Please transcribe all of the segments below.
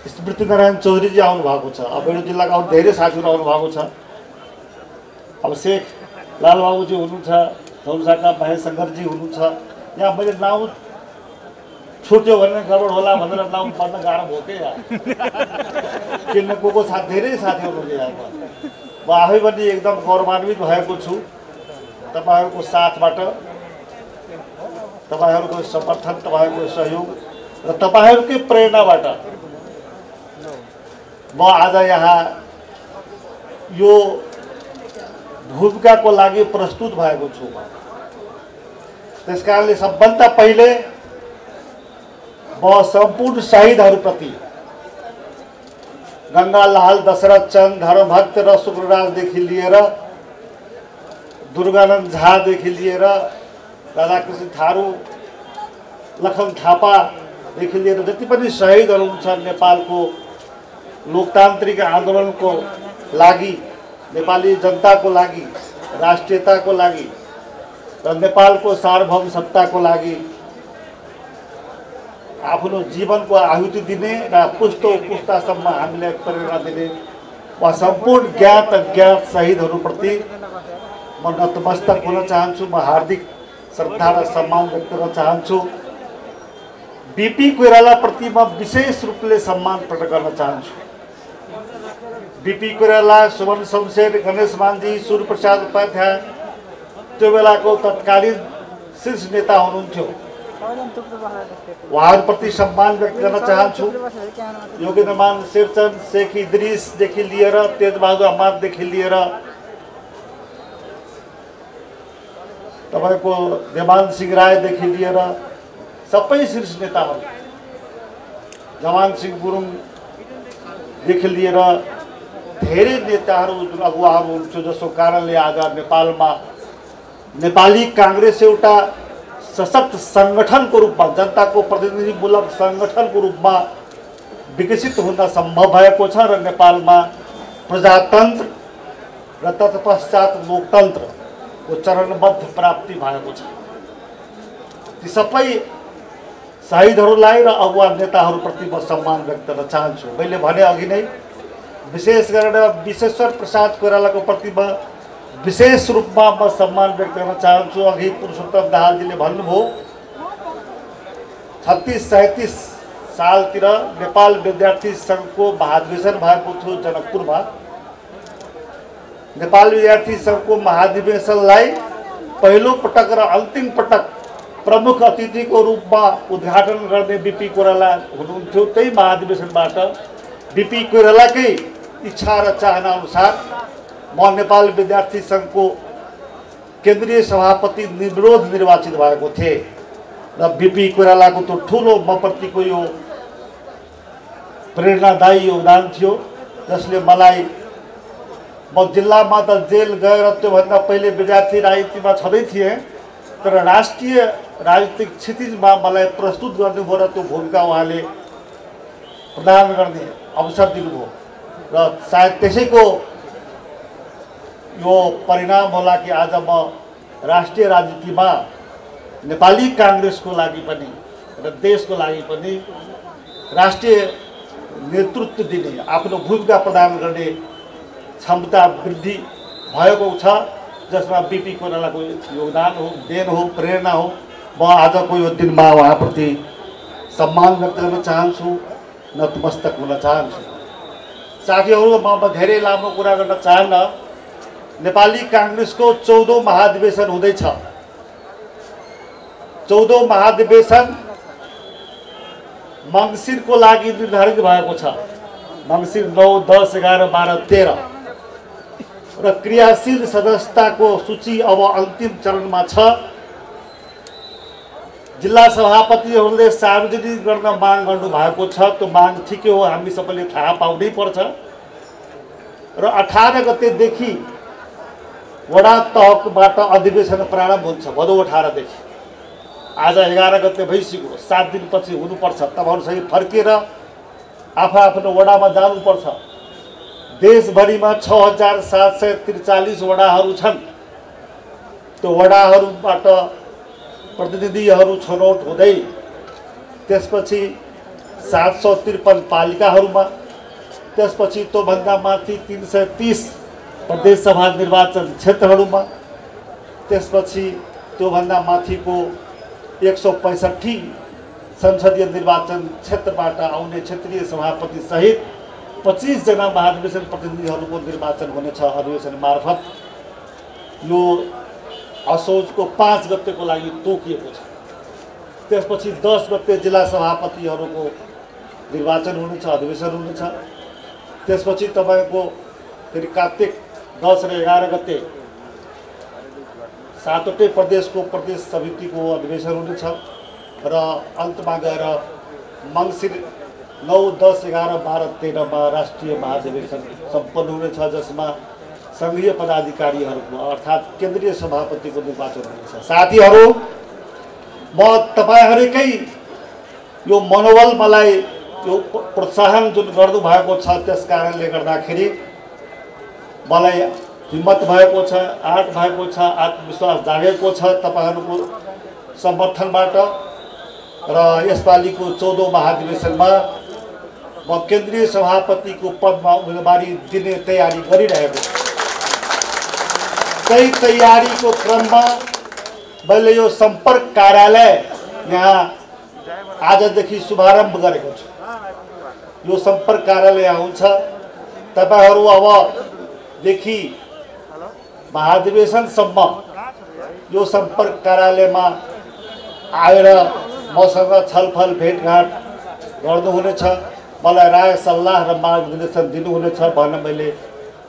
स्मृति नारायण चौधरी आउनु भएको छ। अबेडु जिल्लाका अरू धेरै साथीहरू आउनु भएको छ। अब शेख लालबाबुजी हुनुहुन्छ, धौलसाका महेश शङ्करजी हुनुहुन्छ। यहाँ मैले नाउँ छुट्यो भने गडबड होला भनेर नाउँ पढ्न गाह्रो भयो के यार। किन को साथ धेरै साथीहरू हुनुहुन्छ यहाँमा। म आफै पनि एकदम गौरवान्वित भएको छु तपाईँहरूको साथबाट, तपाईँहरूको समर्थन, तपाईँहरूको सहयोग र तपाईहरुकै प्रेरणाबाट म आज यहाँ यो भूमिकाको लागि प्रस्तुत भएको छु। त्यसकारणले सबभन्दा पहिले म सम्पूर्ण शहीदहरुप्रति गंगालाल, दशरथ चन्द, धर्मभक्त र शुक्रराजदेखि लिएर दुर्गानन्द झादेखि लिएर राधाकृष्ण थारू, लखन थापादेखि लिएर जति पनि शहीदहरू छन् नेपालको लोकतान्त्रिक आन्दोलनको लागि, नेपाली जनताको लागि, राष्ट्रियताको लागि र नेपालको सार्वभौम सत्ताको लागि आफ्नो जीवनको आहुति दिने र पुस्तो पुस्तासम्म हामीलाई प्रेरणा दिने वा सम्पूर्ण ज्ञात अज्ञात शहीदहरूप्रति म नतमस्तक हुन चाहन्छु। म हार्दिक श्रद्धा र सम्मान व्यक्त गर्न चाहन्छु। बीपी कोइराला प्रति म विशेष रूपले सम्मान प्रकट गर्न चाहन्छु। बीपी कोइराला, सुमन शमशेर, गणेश मान्जी, सूर्यप्रसाद उपाध्याय त्यो बेलाको तत्कालीन शीर्ष नेता हुनुहुन्थ्यो। उहाँहरूप्रति सम्मान व्यक्त गर्न चाहन्छु। योगेन्द्रमान शेरचन, शेख इद्रिसदेखि लिएर तेजबहादुर अहमददेखि लिएर तपाईको देवान सिंह रायदेखि लिएर सबै शीर्ष नेताहरू, जमान सिंह गुरुङदेखि लिएर धेरै नेताहरू जुन अगुवाहरू हुनुहुन्थ्यो, जसको कारणले आज नेपालमा नेपाली कांग्रेस एउटा सशक्त संगठनको रूपमा, जनताको प्रतिनिधिमूलक संगठनको रूपमा विकसित हुन सम्भव भएको छ र नेपालमा प्रजातन्त्र र तत्पश्चात लोकतन्त्रको चरणबद्ध प्राप्ति भएको छ। ती सबै शहीदहरूलाई र अगुवा नेताहरूप्रति म सम्मान व्यक्त गर्न चाहन्छु। मैले भने अघि नै विशेष गरेर विश्वेश्वर प्रसाद कोइरालाको प्रति म विशेष रूपमा म सम्मान व्यक्त गर्न चाहन्छु। अघि पुरुषोत्तम दाहालजीले भन्नुभयो 36-37 सालतिर नेपाल विद्यार्थी सङ्घको महाधिवेशन भएको थियो जनकपुरमा। नेपाल विद्यार्थी सङ्घको महाधिवेशनलाई पहिलो पटक र अन्तिम पटक प्रमुख अतिथिको रूपमा उद्घाटन गर्ने बीपी कोइराला हुनुहुन्थ्यो। त्यही महाधिवेशनबाट बीपी कोइरालाकै इच्छा र चाहना अनुसार म नेपाल विद्यार्थी सङ्घको केन्द्रीय सभापति निर्विरोध निर्वाचित भएको थिएँ र बीपी कोइरालाको त्यो ठुलो म प्रतिको यो प्रेरणादायी योगदान थियो, जसले मलाई म जिल्लामा त जेल गएर त्योभन्दा पहिले विद्यार्थी राजनीतिमा छँदै थिएँ, तर राष्ट्रिय राजनीतिक क्षितिजमा मलाई प्रस्तुत गर्नुभयो र त्यो भूमिका उहाँले प्रदान गर्ने अवसर दिनुभयो र सायद त्यसैको यो परिणाम होला कि आज म राष्ट्रिय राजनीतिमा नेपाली कांग्रेसको लागि पनि र देशको लागि पनि राष्ट्रिय नेतृत्व दिने, आफ्नो भूमिका प्रदान गर्ने क्षमता वृद्धि भएको छ, जसमा बीपी कोइरालाको योगदान हो, देन हो, प्रेरणा हो। म आजको यो दिनमा उहाँप्रति सम्मान व्यक्त गर्न चाहन्छु, नतमस्तक हुन चाहन्छु। साथीहरू, म धेरै लामो कुरा गर्न चाहन्न। नेपाली कांग्रेसको 14औं महाधिवेशन हुँदैछ। 14औं महाधिवेशन मङ्सिरको लागि निर्धारित भएको छ। मङ्सिर 9, 10, 11, 12, 13 र क्रियाशील सदस्यताको सूची अब अन्तिम चरणमा छ। जिल्ला सभापतिहरूले सार्वजनिक गर्न माग गर्नु भएको छ। त्यो माग ठिकै हो, हामी सबैले थाहा पाउनै पर्छ र 18 गतेदेखि वडा तहबाट अधिवेशन प्रारम्भ हुन्छ, भदौ 18 देखि। आज 11 गते भइसक्यो, 7 दिनपछि हुनुपर्छ। तपाईहरु सबै फर्केर आफ्नो वडामा जानुपर्छ। देशभरिमा 6743 वडाहरू छन्। त्यो वडाहरूबाट प्रतिनिधिहरू छनौट हुँदै त्यसपछि 753 पालिकाहरूमा, त्यसपछि त्योभन्दा माथि 330 प्रदेश सभा निर्वाचन क्षेत्रहरूमा, त्यसपछि त्योभन्दा माथिको 165 संसदीय निर्वाचन क्षेत्रबाट आउने क्षेत्रीय सभापति सहित 25 जना महाधिवेशन प्रतिनिधिहरूको निर्वाचन हुनेछ अधिवेशन मार्फत। यो असोजको 5 गतेको लागि तोकिएको छ। त्यसपछि 10 गते जिल्ला सभापतिहरूको निर्वाचन हुनेछ, अधिवेशन हुनेछ। त्यसपछि तपाईको फेरि कार्तिक 10 र 11 गते 7वटै प्रदेशको प्रदेश समितिको अधिवेशन हुनेछ र अन्तमा गएर मङ्सिर 9, 10, 11, 12, 13 मा राष्ट्रिय महाधिवेशन सम्पन्न हुनेछ, जसमा सङ्घीय पदाधिकारीहरूको अर्थात् केन्द्रीय सभापतिको निर्वाचन हुनेछ। साथीहरू, म तपाईहरुकै यो मनोबल मलाई यो प्रोत्साहन जुन गर्नु भएको छ त्यस कारणले गर्दाखेरि मलाई हिम्मत भएको छ, आँट भएको छ, आत्मविश्वास जागेको छ तपाईहरुको समर्थनबाट र यसपालिको 14औं महाधिवेशनमा म केन्द्रीय सभापतिको पदमा उम्मेदवारी दिने तयारी गरिरहेको छु। त्यही तयारीको क्रममा मैले यो सम्पर्क कार्यालय यहाँ आजदेखि शुभारम्भ गरेको छु। यो सम्पर्क कार्यालय हुन्छ, तपाईहरु अबदेखि महाधिवेशनसम्म यो सम्पर्क कार्यालयमा आएर मसँग छलफल भेटघाट गर्नुहुनेछ, मलाई राय सल्लाह र मार्गदर्शन दिनुहुनेछ भनेर मैले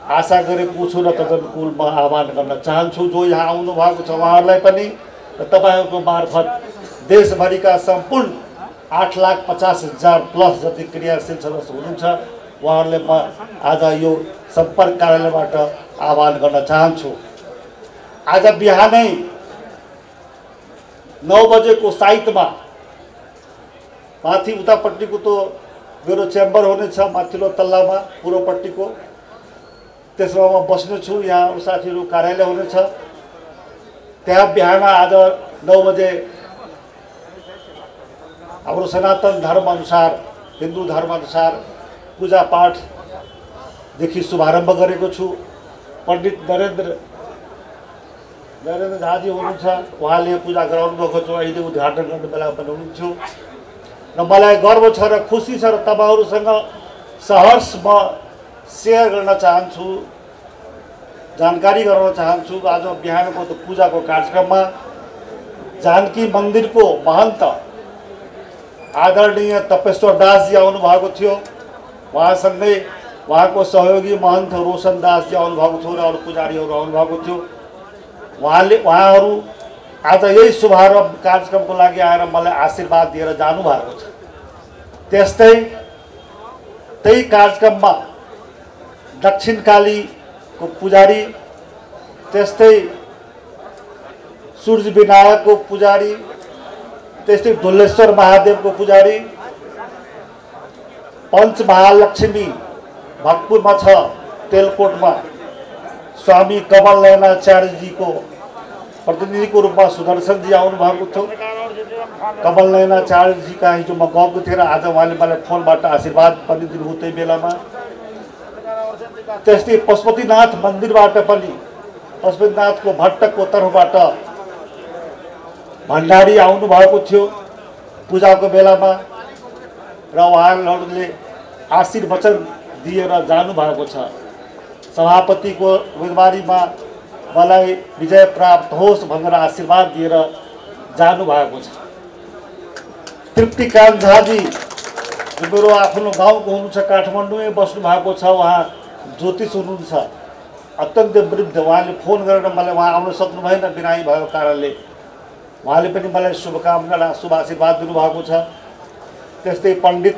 आशा गरेको छु र तदनुकूल म आह्वान गर्न चाहन्छु। जो यहाँ आउनु भएको छ उहाँहरूलाई पनि र तपाईहरुको मार्फत देशभरिका सम्पूर्ण 8,50,000 प्लस जति क्रियाशील सदस्य हुनुहुन्छ उहाँहरूले म आज यो सम्पर्क कार्यालयबाट आह्वान गर्न चाहन्छु। आज बिहानै 9 बजेको साइतमा माथि उतापट्टिको त मेरो चेम्बर हुनेछ, माथिल्लो तल्लामा पूर्वपट्टिको, त्यसमा म बस्नेछु। यहाँ साथीहरू कार्यालय हुनेछ, त्यहाँ बिहान आज 9 बजे हाम्रो सनातन धर्म अनुसार, हिन्दू धर्म अनुसार पूजा पाठदेखि शुभारम्भ गरेको छु। पण्डित नरेन्द्र झाजी हुनुहुन्छ, उहाँले पूजा गराउनु भएको छ, अहिले उद्घाटन गर्ने बेला पनि हुनुहुन्थ्यो र मलाई गर्व छ र खुसी छ र तपाईहरुसँग सहर्ष म सेयर गर्न चाहन्छु, जानकारी गराउन चाहन्छु। आज बिहानको पूजाको कार्यक्रममा जानकी मन्दिरको महन्त आदरणीय तपेश्वर दासजी आउनु भएको थियो, उहाँसँगै उहाँको सहयोगी महन्त रोशन दासजी आउनु भएको थियो र अरू पुजारीहरू आउनु भएको थियो। उहाँहरू आज यही शुभारम्भ कार्यक्रमको लागि आएर मलाई आशीर्वाद दिएर जानु भएको छ। त्यस्तै त्यही कार्यक्रममा दक्षिणकालीको पुजारी, त्यस्तै सूर्य विनायकको पुजारी, त्यस्तै ढुलेश्वर महादेवको पुजारी, पञ्च महालक्ष्मी भक्तपुरमा छ, तेलकोटमा स्वामी कमल नयनाचार्यजीको प्रतिनिधिको रूपमा सुदर्शनजी आउनु भएको थियो। कमल नयनाचार्यजी कहाँ हिजो म गएको थिएँ र आज उहाँले मलाई फोनबाट आशीर्वाद पनि दिनुभयो त्यही बेलामा। त्यस्तै पशुपतिनाथ मन्दिरबाट पनि पशुपतिनाथको भट्टको तर्फबाट भण्डारी आउनु भएको थियो पूजाको बेलामा र उहाँहरूले आशीर्वचन दिएर जानु भएको छ। सभापतिको उम्मेदवारीमा मलाई विजय प्राप्त होस् भनेर आशीर्वाद दिएर जानु भएको छ। तृप्तिकान्त झाजी जो मेरो आफ्नो गाउँको हुनुहुन्छ, काठमाडौँमै बस्नु भएको छ, उहाँ ज्योतिष हुनुहुन्छ, अत्यन्त वृद्ध। उहाँले फोन गरेर मलाई उहाँ आउन सक्नु भएन बिरामी भएको कारणले, उहाँले पनि मलाई शुभकामना शुभ आशीर्वाद दिनुभएको छ। त्यस्तै पण्डित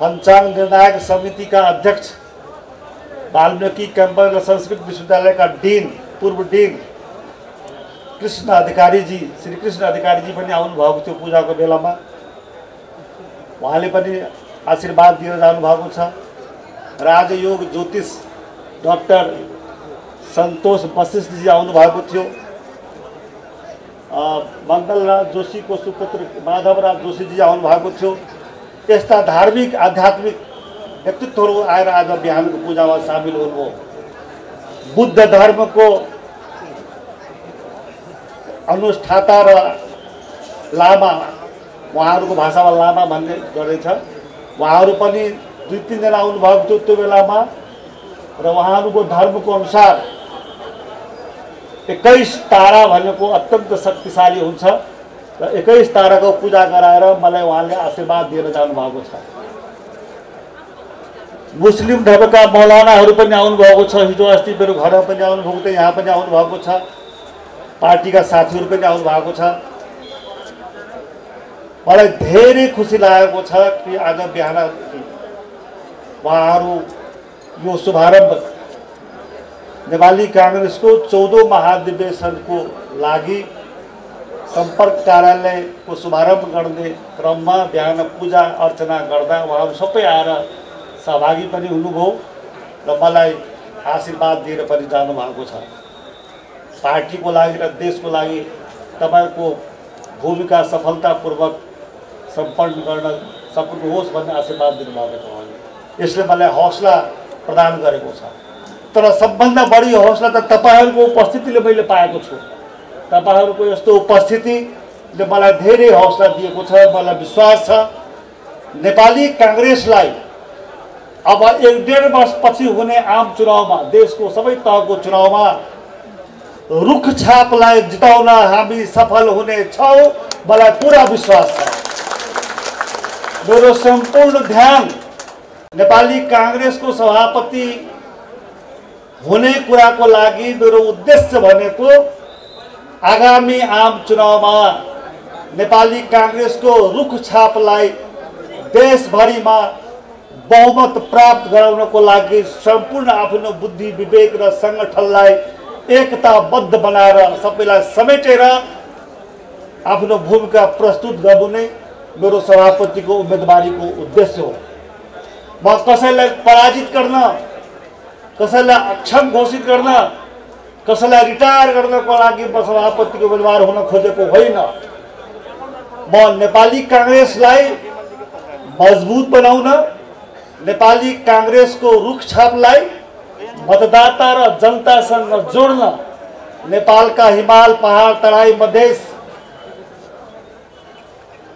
पञ्चाङ्ग निर्णायक समितिका अध्यक्ष, वाल्मीकि क्याम्पस र संस्कृत विश्वविद्यालयका डीन, पूर्व डीन कृष्ण अधिकारीजी, श्री कृष्ण अधिकारीजी पनि आउनु भएको थियो पूजाको बेलामा, उहाँले पनि आशीर्वाद दिएर जानु भएको छ। राजयोग ज्योतिष डाक्टर सन्तोष वशिष्ठजी आउनु भएको थियो। मण्डलराज जोशीको सुपुत्र माधवराज जोशीजी आउनु भएको थियो। यस्ता धार्मिक आध्यात्मिक व्यक्तित्वहरू आएर आज बिहानको पूजामा सामेल हुनुभयो। बुद्ध धर्मको अनुष्ठाता र लामा, उहाँहरूको भाषामा लामा भन्ने गरेछ, उहाँहरू पनि 2-3 जना आउनुभएको थियो त्यो बेलामा र उहाँहरूको धर्मको अनुसार 21 तारा भनेको अत्यन्त शक्तिशाली हुन्छ र 21 ताराको पूजा गराएर मलाई उहाँले आशीर्वाद दिएर जानुभएको छ। मुस्लिम धर्मका मौलानाहरू पनि आउनुभएको छ, हिजो अस्ति मेरो घरमा पनि आउनुभएको थियो, यहाँ पनि आउनुभएको छ, पार्टीका साथीहरू पनि आउनुभएको छ। मलाई धेरै खुसी लागेको छ कि आज बिहान उहाँहरू यो शुभारम्भ नेपाली काङ्ग्रेसको 14औं महाधिवेशनको लागि सम्पर्क कार्यालयको शुभारम्भ गर्ने क्रममा बिहान पूजा अर्चना गर्दा उहाँहरू सबै आएर सहभागी पनि हुनुभयो र मलाई आशीर्वाद दिएर पनि जानुभएको छ। पार्टीको लागि र देशको लागि तपाईको भूमिका सफलतापूर्वक सम्पन्न गर्न सक्नुहोस् भन्ने आशीर्वाद दिनुभएको छ उहाँले। यसले मलाई हौसला प्रदान गरेको छ। तर सबभन्दा बढी हौसला त तपाईहरूको उपस्थितिले मैले पाएको छु। तपाईहरूको यस्तो उपस्थितिले मलाई धेरै हौसला दिएको छ। मलाई विश्वास छ नेपाली काङ्ग्रेसलाई अब 1-1.5 वर्षपछि हुने आम चुनावमा, देशको सबै तहको चुनावमा रुखछापलाई जिताउन हामी सफल हुने छौँ, मलाई पुरा विश्वास छ। मेरो सम्पूर्ण ध्यान नेपाली काङ्ग्रेसको सभापति हुने कुराको लागि मेरो उद्देश्य भनेको आगामी आम चुनावमा नेपाली काङ्ग्रेसको रुखछापलाई देशभरिमा बहुमत प्राप्त गराउनको लागि सम्पूर्ण आफ्नो बुद्धि विवेक र सङ्गठनलाई एकताबद्ध बनाएर सबैलाई समेटेर आफ्नो भूमिका प्रस्तुत गर्नु नै मेरो सभापतिको उम्मेदवारीको उद्देश्य हो। म कसैलाई पराजित गर्न, कसैलाई अक्षम घोषित गर्न, कसैलाई रिटायर गर्नको लागि म सभापतिको उम्मेदवार हुन खोजेको होइन। म नेपाली काङ्ग्रेसलाई मजबुत बनाउन, नेपाली काङ्ग्रेसको रुखछापलाई मतदाता र जनतासँग जोड्न, नेपालका हिमाल पहाड तराई मधेस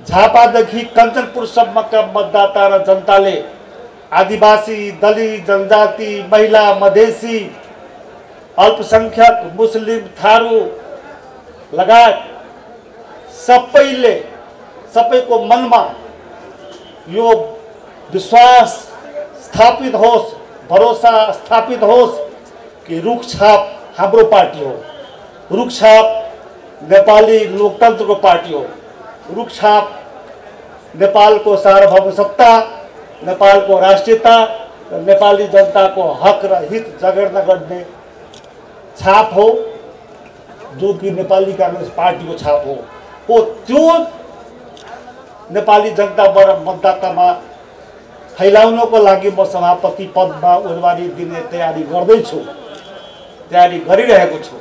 झापादेखि कञ्चनपुरसम्मका मतदाता र जनताले आदिवासी, दलित, जनजाति, महिला, मधेसी, अल्पसङ्ख्यक, मुस्लिम, थारू लगायत सबैको मनमा यो विश्वास स्थापित होस्, भरोसा स्थापित होस् कि रुखछाप हाम्रो पार्टी हो, रुखछाप नेपाली लोकतन्त्रको पार्टी हो, रुखछाप नेपालको सार्वभौम सत्ता, नेपालको राष्ट्रियता र नेपाली जनताको हक र हित जगेर्ना गर्ने छाप हो, जो कि नेपाली काङ्ग्रेस पार्टीको छाप हो। त्यो नेपाली जनताबाट मतदातामा फैलाउनको लागि म सभापति पदमा उम्मेदवारी दिने तयारी गर्दैछु, तयारी गरिरहेको छु।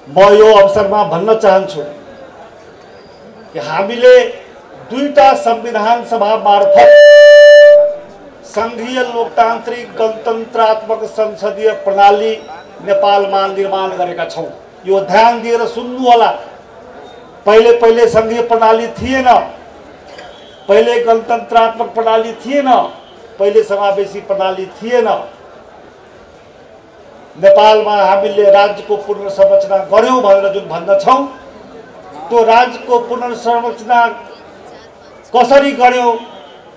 म यो अवसरमा भन्न चाहन्छु कि हामीले 2टा संविधान सभा मार्फत संघीय लोकतान्त्रिक गणतन्त्रात्मक संसदीय प्रणाली नेपालमा निर्माण गरेका छौँ। यो ध्यान दिएर सुन्नु होला। पहिले संघीय प्रणाली थिएन, पहिले गणतन्त्रात्मक प्रणाली थिएन, पहिले समावेशी प्रणाली थिएन। नेपालमा हामीले राज्यको पुनर्संरचना गर्यौं भनेर जुन भन्दछौँ, त्यो राज्यको पुनर्संरचना कसरी गर्यौं,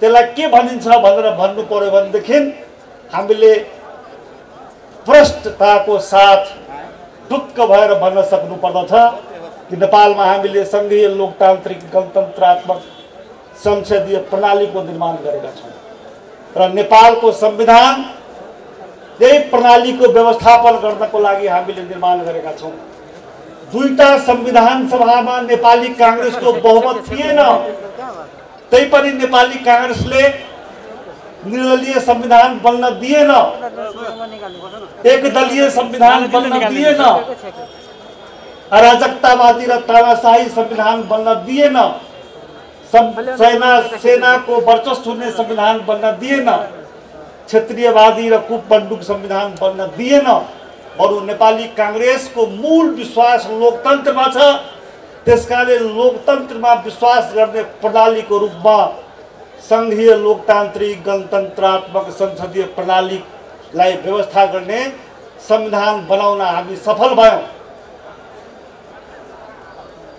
त्यसलाई के भनिन्छ भनेर भन्नु पर्यो भनेदेखि हामीले प्रष्टताको साथ ढुक्क भएर भन्न सक्नु पर्दछ कि नेपालमा हामीले संघीय लोकतान्त्रिक गणतन्त्रात्मक संसदीय प्रणालीको निर्माण गरेका छौँ र नेपालको संविधान यही प्रणालीको व्यवस्थापन गर्नको लागि हामीले निर्माण गरेका छौँ। 2टा संविधान सभामा नेपाली काङ्ग्रेसको बहुमत थिएन, तैपनि नेपाली काङ्ग्रेसले निर्दलीय संविधान बन्न दिएन, एकदलीय संविधान बन्न दिएन, अराजकतावादी र तानाशाही संविधान बन्न दिएन। सेनाको वर्चस्व हुने संविधान बन्न दिएन, क्षेत्रीयवादी र कुपबन्दुक संविधान बन्न दिएन। बरु नेपाली कांग्रेसको मूल विश्वास लोकतन्त्रमा छ। त्यसकारणले लोकतन्त्रमा विश्वास गर्ने प्रणालीको रूपमा संघीय लोकतान्त्रिक गणतन्त्रात्मक संसदीय प्रणालीलाई व्यवस्था गर्ने संविधान बनाउन हामी सफल भयौं।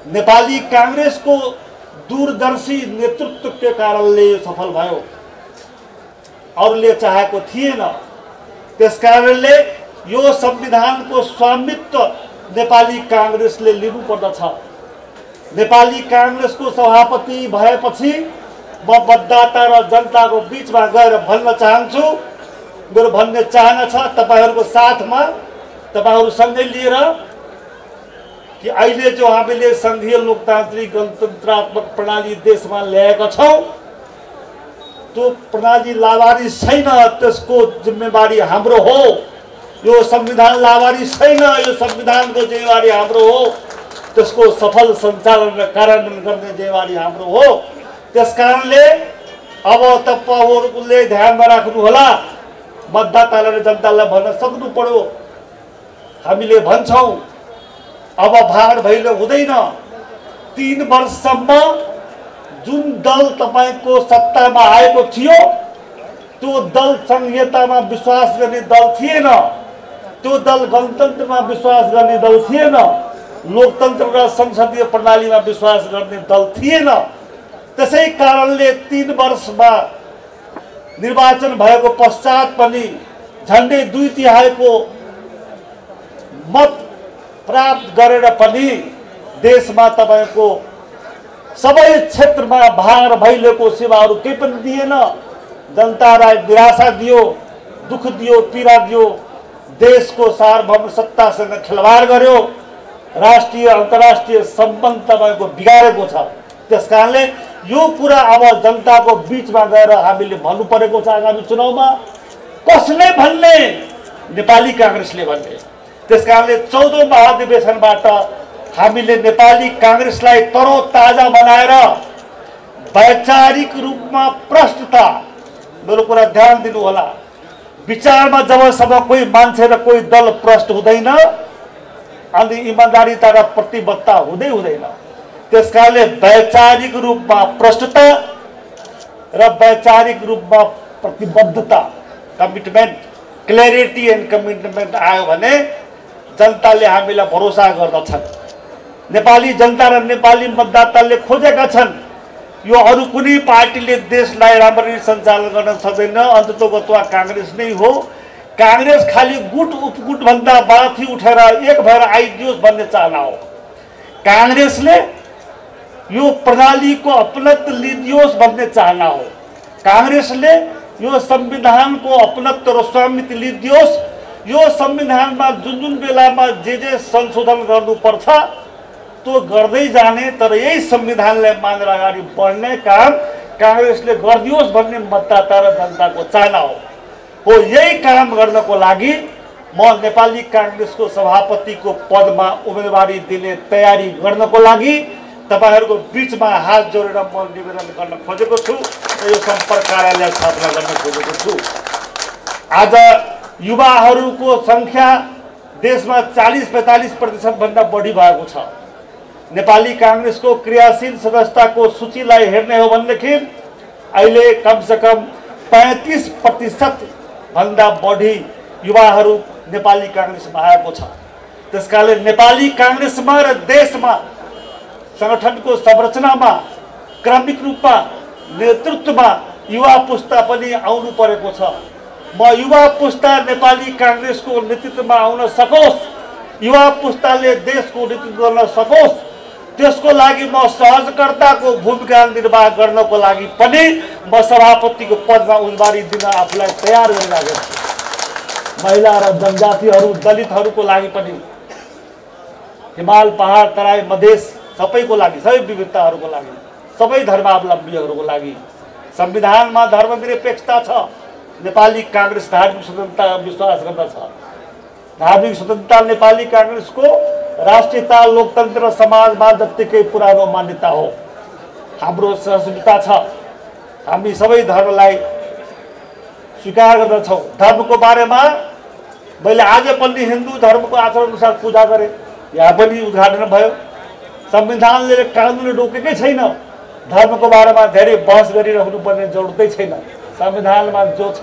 नेपाली कांग्रेसको दूरदर्शी नेतृत्वको कारणले यो सफल भयो, अरूले चाहेको थिएन। त्यसकारणले यो संविधानको स्वामित्व नेपाली कांग्रेसले लिनुपर्दछ। नेपाली कांग्रेसको सभापति भएपछि म मतदाता र जनताको बीचमा गएर भन्न चाहन्छु, मेरो भन्ने चाहना छ तपाईहरुको साथमा, तपाईहरुसँगै लिएर कि अहिले जो हामीले संघीय लोकतान्त्रिक गणतन्त्रात्मक प्रणाली देशमा ल्याएका छौं, त्यो प्रणाली लावारिस छैन, त्यसको जिम्मेवारी हाम्रो हो। यो संविधान लावारिस छैन, यो संविधानको जिम्मेवारी हाम्रो हो। त्यसको सफल सञ्चालन र कार्यान्वयन गर्ने जिम्मेवारी हाम्रो हो। त्यसकारणले अब तपाईहरुले ध्यानमा राख्नु होला, मतदाताले र जनतालाई भन्न सक्नु पर्यो। हामीले भन्छौं अब भाड भैलो हुँदैन। 3 वर्षसम्म जुन दल तपाईको सत्तामा आएको थियो, त्यो दल संहितामा विश्वास गर्ने दल थिएन, त्यो दल गणतन्त्रमा विश्वास गर्ने दल थिएन, लोकतन्त्र र संसदीय प्रणालीमा विश्वास गर्ने दल थिएन। त्यसै कारणले 3 वर्षमा निर्वाचन भएको पश्चात पनि झन्डै 2/3 मत प्राप्त गरेर पनि देशमा तपाईको सबै क्षेत्रमा भार भैलोको सेवाहरू केही पनि दिएन। जनतालाई निराशा दियो, दुःख दियो, पीडा दियो, देशको सार्वभौम सत्तासँग खेलवाड गर्यो, राष्ट्रिय अन्तर्राष्ट्रिय सम्बन्ध तपाईको बिगारेको छ। त्यसकारणले यो कुरा अब जनताको बीचमा गएर हामीले भन्नु परेको छ। आगामी चुनावमा कसले भन्ने? नेपाली कांग्रेसले भन्ने। त्यसकारणले 14औं महाधिवेशनबाट हामीले नेपाली कांग्रेसलाई तरोताजा बनाएर वैचारिक रूपमा प्रष्टता, मेरो कुरा ध्यान दिनु होला, विचारमा जबसम्म कोही मान्छे र कोही दल प्रष्ट हुँदैन अनि इमानदारीता र प्रतिबद्धता हुँदैन। त्यसकारणले वैचारिक रूपमा प्रष्टता र वैचारिक रूपमा प्रतिबद्धता, कमिटमेन्ट, क्ल्यारिटी एन्ड कमिटमेन्ट आयो भने जनताले हामीलाई भरोसा गर्दछन्। नेपाली जनता र नेपाली मतदाताले खोजेका छन् यो अरु कुनै पार्टीले देशलाई राम्ररी सञ्चालन गर्न सक्दैन, अन्ततोगत्वा कांग्रेस नै हो। कांग्रेस खाली गुट उपगुट भन्दा माथि उठेर एक भएर आइदियोस् भन्ने चाहना हो। कांग्रेसले यो प्रणालीको अपनत्व लिदियोस् भन्ने चाहना हो। कांग्रेसले यो संविधानको अपनत्व र स्वामित्व लिदियोस्। यो संविधानमा जुन बेलामा जे संशोधन गर्नुपर्छ त्यो गर्दै जाने, तर यही संविधानलाई मानेर अगाडि बढ्ने काम कांग्रेसले गरिदियोस् भन्ने मतदाता र जनताको चाहना हो। यही काम गर्नको लागि म नेपाली कांग्रेसको सभापतिको पदमा उम्मेदवारी दिने तयारी गर्नको लागि तपाईहरुको बीचमा हात जोडेर म निवेदन गर्न खोजेको छु र यो सम्पर्क कार्यालय स्थापना गर्न खोजेको छु। आज युवाहरूको संख्या देशमा 40-45% भन्दा बढी भएको छ। नेपाली कांग्रेसको क्रियाशील सदस्यताको सूचीलाई हेर्ने हो भनेदेखि अहिले कमसेकम 35% भन्दा बढी युवाहरू नेपाली कांग्रेसमा आएको छ। त्यसकारणले नेपाली कांग्रेसमा र देशमा संगठनको संरचनामा क्रमिक रूपमा नेतृत्वमा युवा पुस्ता पनि आउनु परेको छ। म युवा पुस्ता नेपाली कांग्रेसको नेतृत्वमा आउन सकोस्, युवा पुस्ताले देशको नेतृत्व गर्न सकोस्, त्यसको लागि म सहजकर्ताको भूमिका निर्वाह गर्नको लागि पनि म सभापतिको पदमा उम्मेदवारी दिन आफूलाई तयार गरिरहेको छु। महिला र जनजातिहरू, दलितहरूको लागि पनि, हिमाल पहाड तराई मधेस सबैको लागि, सबै विविधताहरूको लागि, सबै धर्मावलम्बीहरूको लागि संविधानमा धर्मनिरपेक्षता छ। नेपाली कांग्रेस धार्मिक स्वतन्त्रता विश्वास गर्दछ। धार्मिक स्वतन्त्रता नेपाली कांग्रेसको राष्ट्रियता, लोकतन्त्र र समाजवाद जत्तिकै पुरानो मान्यता हो। हाम्रो सहिष्णुता छ। हामी सबै धर्मलाई स्वीकार गर्दछौँ। धर्मको बारेमा मैले आज पनि हिन्दू धर्मको आचरण अनुसार पूजा गरेँ, यहाँ पनि उद्घाटन भयो। संविधानले कानुनले रोकेकै छैन, धर्मको बारेमा धेरै बहस गरिरहनु पर्ने जरुरतै छैन। संविधानमा जो छ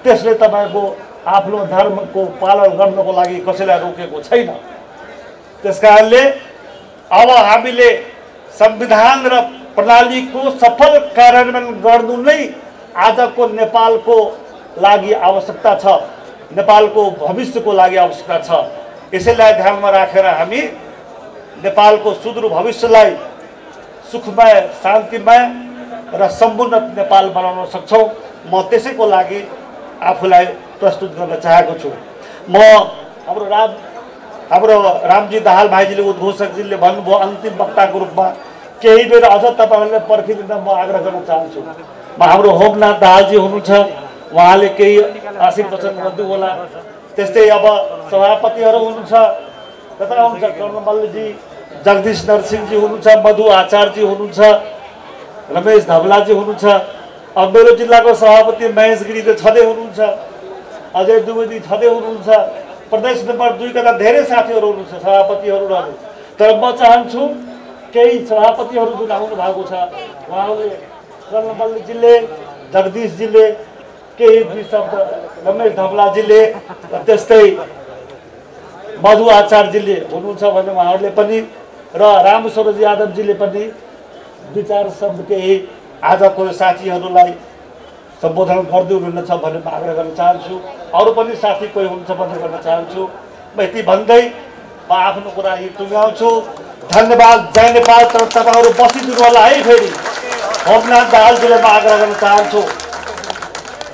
त्यसले तपाईँको आफ्नो धर्मको पालन गर्नको लागि कसैलाई रोकेको छैन। त्यसकारणले अब हामीले संविधान र प्रणालीको सफल कार्यान्वयन गर्नु नै आजको नेपालको लागि आवश्यकता छ, नेपालको भविष्यको लागि आवश्यकता छ। यसैलाई ध्यानमा राखेर हामी नेपालको सुदूर भविष्यलाई सुखमय, शान्तिमय र सम्पूर्ण नेपाल बनाउन सक्छौँ। म त्यसैको लागि आफूलाई प्रस्तुत गर्न चाहेको छु। म हाम्रो रामजी दाहाल भाइजीले, उद्घोषकजीले भन्नुभयो अन्तिम वक्ताको रूपमा केही बेर अझ तपाईँहरूले पर्खिदिन म आग्रह गर्न चाहन्छु। हाम्रो होमनाथ दाहालजी हुनुहुन्छ, उहाँले केही आशीर्वचन गर्नु होला। त्यस्तै अब सभापतिहरू हुनुहुन्छ, कता हुनुहुन्छ, कर्णमल्लजी, जगदीश नरसिंहजी हुनुहुन्छ, मधु आचार्यजी हुनुहुन्छ, रमेश धवलाजी हुनुहुन्छ। अब मेरो जिल्लाको सभापति महेश गिरी छँदै हुनुहुन्छ, अजय द्विवेदी छँदै हुनुहुन्छ, प्रदेश नम्बर 2 का धेरै साथीहरू हुनुहुन्छ, सभापतिहरू। तर म चाहन्छु केही सभापतिहरू जुन आउनु भएको छ उहाँले, कर्णमल्लजीले, जगदीशजीले केही दुई शब्द, रमेश धवलाजीले, त्यस्तै मधु आचार्यजीले हुनुहुन्छ भने उहाँहरूले पनि, र रामस्वरज यादवजीले पनि दुई चार शब्द केही आजको साथीहरूलाई सम्बोधन गर्दै हुनुहुन्छ भन्ने म आग्रह गर्न चाहन्छु। अरू पनि साथी कोही हुनुहुन्छ भन्ने गर्न चाहन्छु। म यति भन्दै म आफ्नो कुरा यही टुङ्ग्याउँछु। धन्यवाद। जय नेपाल। तर तपाईँहरू बसिदिनु होला है। फेरि होमनाथ दाहालजीलाई म आग्रह गर्न चाहन्छु।